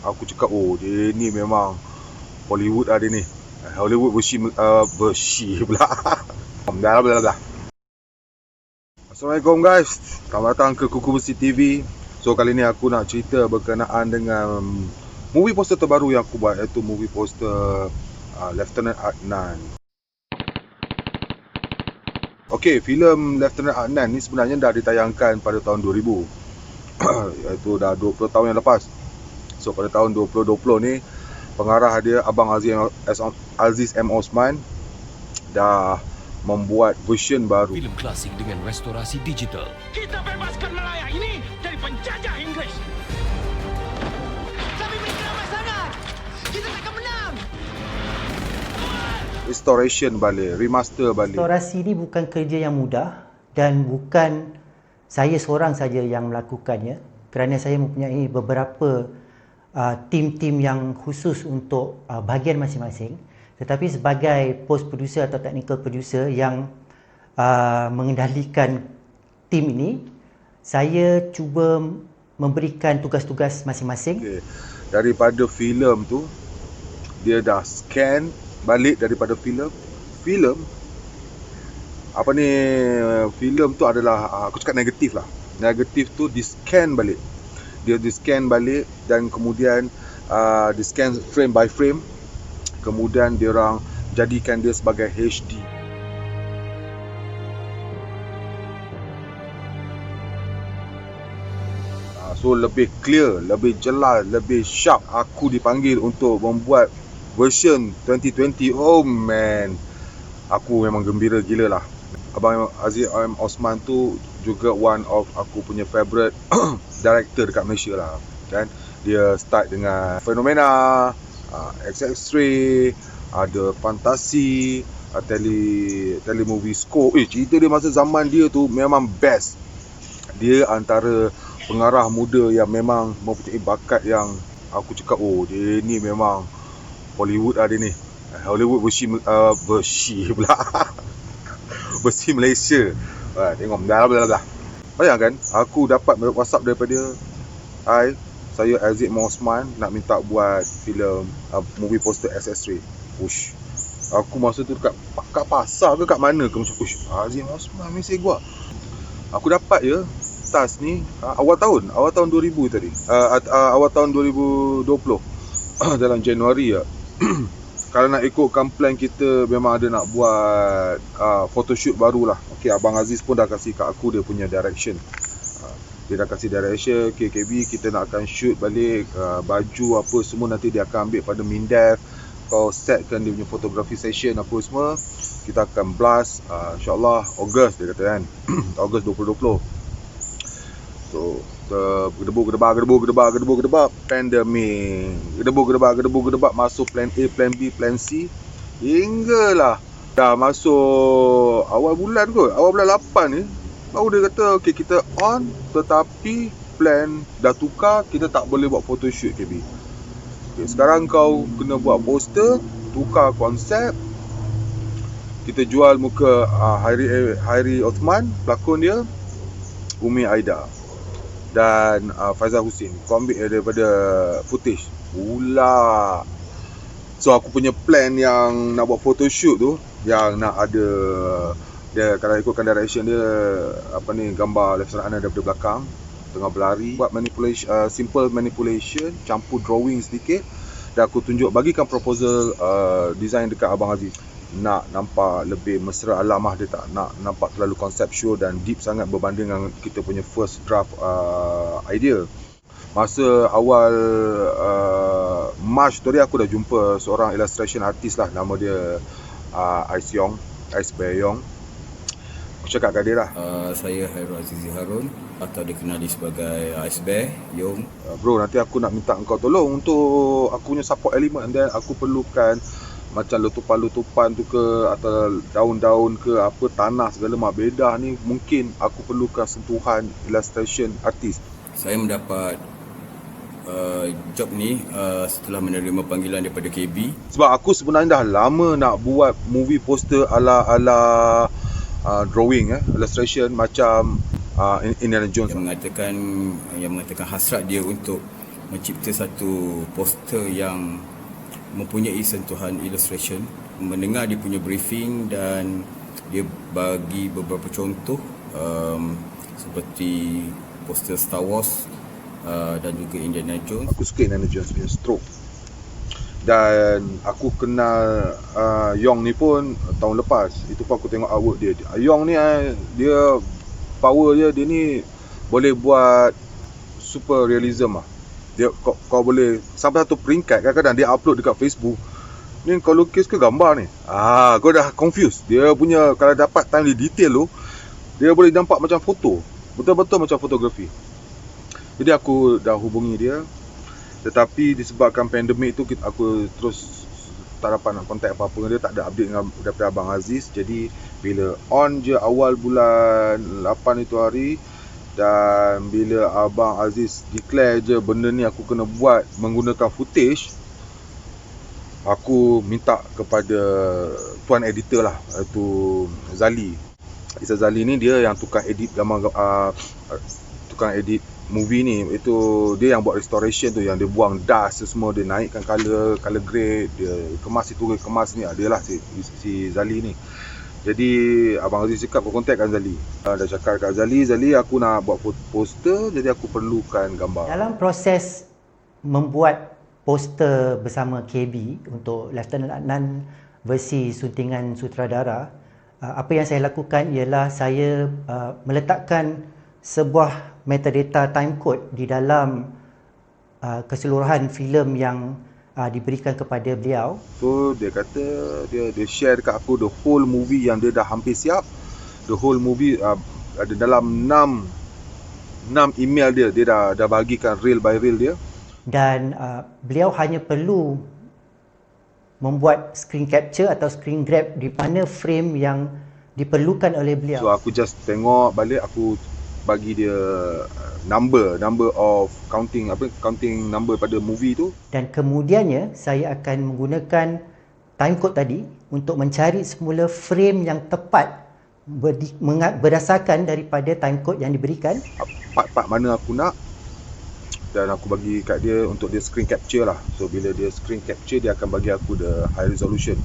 aku cakap, oh dia ni memang Hollywood lah dia ni. Hollywood bersih pula. Dah. Assalamualaikum guys, selamat datang ke Kuku Besi TV. So kali ni aku nak cerita berkenaan dengan movie poster terbaru yang aku buat, iaitu movie poster Lieutenant Adnan. Okey, filem Lieutenant Adnan ni sebenarnya dah ditayangkan pada tahun 2000. Iaitu dah 20 tahun yang lepas. So pada tahun 2020 ni, pengarah dia Abang Aziz M. Osman dah membuat version baru. Filem klasik dengan restorasi digital. Kita bebaskan Malaya ini dari penjajah Inggeris. Kami menyelamat sangat. Kita akan menang. Restoration balik, remaster balik. Restorasi ni bukan kerja yang mudah dan bukan saya seorang saja yang melakukannya, kerana saya mempunyai beberapa tim-tim yang khusus untuk bahagian masing-masing. Tetapi sebagai post producer atau technical producer yang mengendalikan tim ini, saya cuba memberikan tugas-tugas masing-masing. Okay. Daripada filem tu, dia dah scan balik daripada filem tu adalah aku cakap negatif lah. Negatif tu di scan balik. Dia di scan balik dan kemudian di scan frame by frame. Kemudian dia orang jadikan dia sebagai HD. So lebih clear, lebih jelas, lebih sharp. Aku dipanggil untuk membuat version 2020. Oh man, aku memang gembira gila lah. Abang Aziz M. Osman tu juga one of aku punya favourite director dekat Malaysia lah. Kan? Dia start dengan Fenomena, XX3, ada Fantasi, Telemovie Scope. Cerita dia masa zaman dia tu memang best. Dia antara pengarah muda yang memang mempunyai bakat yang aku cakap, oh dia ni memang Hollywood lah dia ni. Hollywood bersih pula. Bersih Malaysia. Tengok dah. Bayangkan aku dapat WhatsApp daripada dia. Hai, saya Aziz M. Osman nak minta buat filem movie poster SS3. Ush. Aku masa tu kat pasar ke kat mana ke macam ush, Aziz M. Osman mesej gua. Aku dapat je task ni awal tahun 2000 tadi. Awal tahun 2020. Dalam Januari ya. Kalau nak ikutkan plan kita, memang ada nak buat photoshoot barulah. Okey, Abang Aziz pun dah kasih kat aku dia punya direction. Dia dah kasih direction, KKB kita nak akan shoot balik baju apa semua nanti dia akan ambil pada Mindef. Kau setkan dia punya photography session apa semua. Kita akan blast insyaAllah Ogos dia kata kan. Ogos 2020. So gedebuk pandemik. Gedebuk masuk plan A, plan B, plan C. Hinggalah dah masuk awal bulan 8 ni, baru dia kata okey kita on, tetapi plan dah tukar, kita tak boleh buat photoshoot KB. Okay, sekarang kau kena buat poster, tukar konsep. Kita jual muka Hairi Othman, pelakon dia, Umi Aida dan Faizal Husin. Kau ambil daripada footage pula. So aku punya plan yang nak buat photoshoot tu, yang nak ada dia, kalau ikutkan direction dia, gambar Lieutenant Adnan daripada belakang tengah berlari, buat manipulation, simple manipulation, campur drawing sedikit, dan aku bagikan proposal design dekat Abang Aziz. Nak nampak lebih mesra alamah, dia tak nak nampak terlalu conceptual dan deep sangat berbanding dengan kita punya first draft idea. Masa awal March tadi aku dah jumpa seorang illustration artist lah, nama dia Ais Bayong. Aku cakap kat dia lah. Saya Hairul Azizi Harun atau dikenali sebagai Ais Bayong. Bro, nanti aku nak minta engkau tolong untuk aku punya support element, dan aku perlukan macam letupan-letupan tu ke, atau daun-daun ke, apa tanah segala mak bedah ni, mungkin aku perlukan sentuhan illustration artist. Saya mendapat job ni setelah menerima panggilan daripada KB. Sebab aku sebenarnya dah lama nak buat movie poster ala drawing, illustration macam Indiana Jones. Yang mengatakan hasrat dia untuk mencipta satu poster yang mempunyai sentuhan illustration, mendengar dia punya briefing dan dia bagi beberapa contoh seperti poster Star Wars dan juga Indiana Jones. Aku suka Indiana Jones punya stroke. Dan aku kenal Yong ni pun tahun lepas. Itu pun aku tengok artwork dia. Yong ni dia power dia ni boleh buat super realism lah. Dia kau boleh sampai satu peringkat kadang-kadang dia upload dekat Facebook. Ni kau lukis ke gambar ni? Kau dah confused. Dia punya kalau dapat time detail tu, dia boleh nampak macam foto. Betul-betul macam fotografi. Jadi aku dah hubungi dia. Tetapi disebabkan pandemik tu aku terus tak dapat nak contact apa-apa dengan dia, tak ada update daripada Abang Aziz. Jadi bila on je awal bulan 8 itu hari, dan bila Abang Aziz declare je benda ni aku kena buat menggunakan footage, aku minta kepada tuan editor lah, iaitu Zali. Isa Zali ni dia yang tukang edit gambar, tukang edit movie ni. Itu dia yang buat restoration tu, yang dia buang dust semua, dia naikkan color grade, dia kemas itu, kemas ni, dia lah si Zali ni. Jadi Abang Aziz cakap kau contact kan Zali. Dah cakap kat Zali, aku nak buat poster, jadi aku perlukan gambar. Dalam proses membuat poster bersama KB untuk Lieutenant Adnan versi suntingan sutradara, apa yang saya lakukan ialah saya meletakkan sebuah metadata timecode di dalam keseluruhan filem yang diberikan kepada beliau. So dia kata dia share dekat aku the whole movie yang dia dah hampir siap. The whole movie ada dalam 6 email dia dah bagikan reel by reel dia. Dan beliau hanya perlu membuat screen capture atau screen grab di mana frame yang diperlukan oleh beliau. So aku just tengok balik, aku bagi dia number of counting number pada movie tu. Dan kemudiannya saya akan menggunakan timecode tadi untuk mencari semula frame yang tepat berdasarkan daripada timecode yang diberikan. Part-part mana aku nak, dan aku bagi kat dia untuk dia screen capture lah. So bila dia screen capture, dia akan bagi aku the high resolution.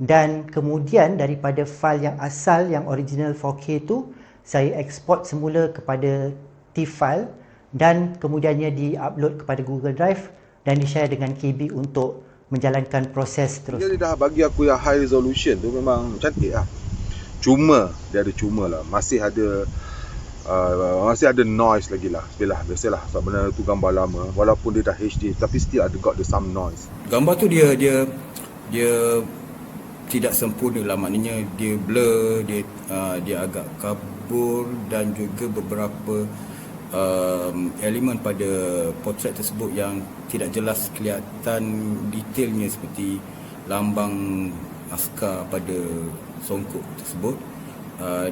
Dan kemudian daripada file yang asal, yang original 4K tu, saya export semula kepada TIFF file dan kemudiannya di-upload kepada Google Drive dan di-share dengan KB untuk menjalankan proses terus. Dia dah bagi aku yang high resolution tu memang cantik lah. Cuma, dia ada cuma lah. Masih ada noise lagi lah. Biasalah sebab benda tu gambar lama. Walaupun dia dah HD, tapi still ada got some noise. Gambar tu dia tidak sempurna lah, maknanya dia blur, dia agak kabur dan juga beberapa elemen pada potret tersebut yang tidak jelas kelihatan detailnya, seperti lambang askar pada songkok tersebut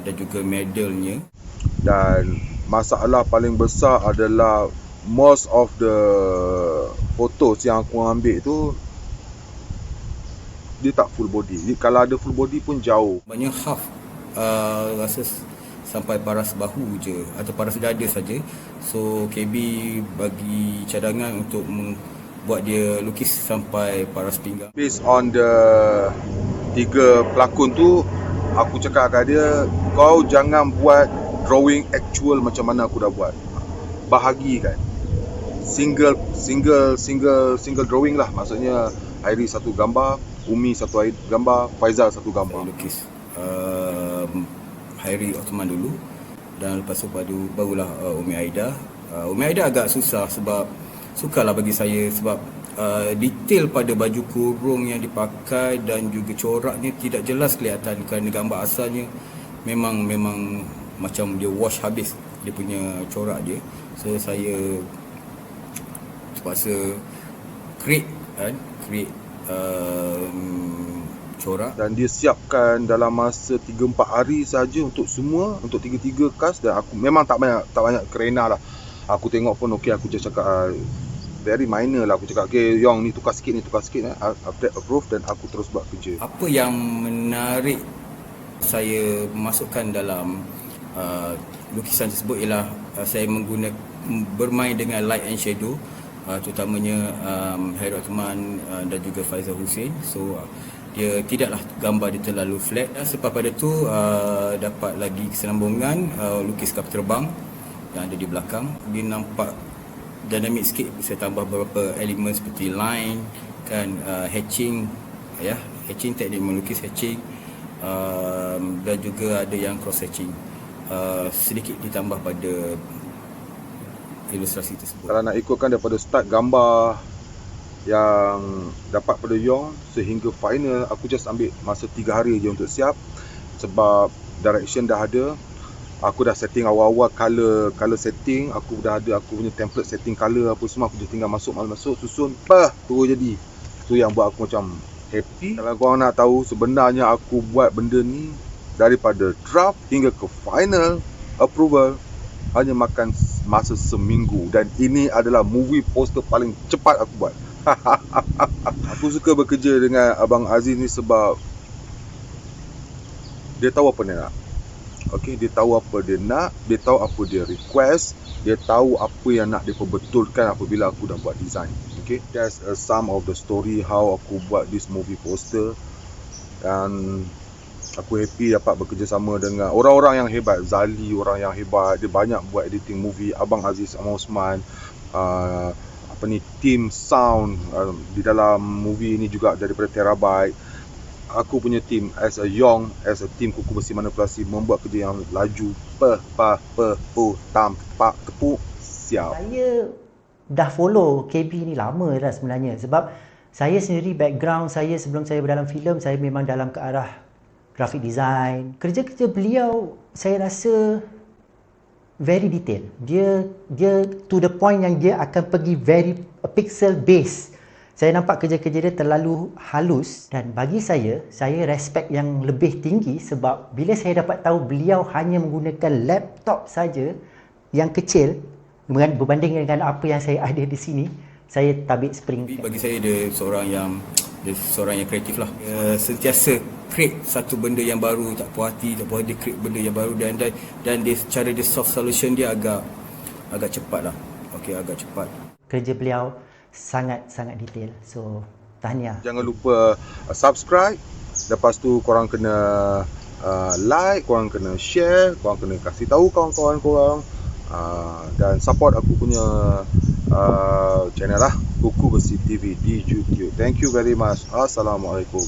dan juga medalnya. Dan masalah paling besar adalah most of the photos yang aku ambil tu dia tak full body. Kalau ada full body pun jauh. Banyak half rasa sampai paras bahu je atau paras dada saja. So KB bagi cadangan untuk buat dia lukis sampai paras pinggang. Based on the 3 pelakon tu, aku cakap kat dia, kau jangan buat drawing actual macam mana aku dah buat. Bahagikan. Single drawing lah. Maksudnya Hairi satu gambar, Umi satu gambar, Faizal satu gambar. Saya lukis Hairi Osman dulu, dan lepas tu barulah Umi Aida. Umi Aida agak susah sebab sukarlah bagi saya sebab detail pada baju kurung yang dipakai dan juga coraknya tidak jelas kelihatan kerana gambar asalnya memang macam dia wash habis dia punya corak dia. So saya terpaksa create corak, dan dia siapkan dalam masa 3-4 hari saja untuk semua, untuk 3 cast. Dan aku memang tak banyak kerena lah. Aku tengok pun okey, aku just cakap very minor lah. Aku cakap okey, Yong ni tukar sikit update approve, dan aku terus buat kerja. Apa yang menarik saya masukkan dalam lukisan tersebut ialah saya bermain dengan light and shadow. terutamanya Hairi Othman dan juga Faizal Hussein. So dia tidaklah gambar dia terlalu flat. Selepas pada tu dapat lagi kesenambungan lukis kapal terbang yang ada di belakang. Dia nampak dinamik sikit, saya tambah beberapa elemen seperti line kan, hatching, hatching, teknik melukis hatching, dan juga ada yang cross hatching, sedikit ditambah pada ilustrasi tersebut. Kalau nak ikutkan daripada start gambar yang dapat pada Yong sehingga final, aku just ambil masa 3 hari je untuk siap, sebab direction dah ada. Aku dah setting awal-awal color setting, aku dah ada aku punya template setting color apa semua, aku just tinggal masuk susun, terus jadi. Tu yang buat aku macam happy. Kalau korang nak tahu, sebenarnya aku buat benda ni daripada draft hingga ke final approval hanya makan masa seminggu, dan ini adalah movie poster paling cepat aku buat. Aku suka bekerja dengan Abang Aziz ni sebab dia tahu apa dia nak. Okay, dia tahu apa dia nak, dia tahu apa dia request, dia tahu apa yang nak dia perbetulkan apabila aku dah buat design. Okay, that's a sum of the story how aku buat this movie poster. Dan aku happy dapat bekerjasama dengan orang-orang yang hebat. Zali orang yang hebat, dia banyak buat editing movie. Abang Aziz Osman, team sound di dalam movie ni juga daripada Terabyte. Aku punya team as a Yong, as a team Kuku Besi Manipulasi, membuat kerja yang laju, tepuk siap. Saya dah follow KB ni lama dah sebenarnya, sebab saya sendiri background saya sebelum saya berdalam filem, saya memang dalam ke arah graphic design. Kerja-kerja beliau saya rasa very detail. Dia to the point yang dia akan pergi very pixel base. Saya nampak kerja-kerja dia terlalu halus, dan bagi saya respect yang lebih tinggi sebab bila saya dapat tahu beliau hanya menggunakan laptop saja yang kecil berbanding dengan apa yang saya ada di sini, saya tabik spring. Bagi saya dia seorang yang kreatif lah. Sentiasa create satu benda yang baru, tak puas hati dia create benda yang baru, dan dia, cara dia soft solution dia agak cepat lah. Okey, agak cepat. Kerja beliau sangat detail. So tahniah. Jangan lupa subscribe. Lepas tu korang kena like, korang kena share, korang kena kasih tahu kawan-kawan korang, dan support aku punya channel lah, Kuku Besi TV di YouTube. Thank you very much. Assalamualaikum.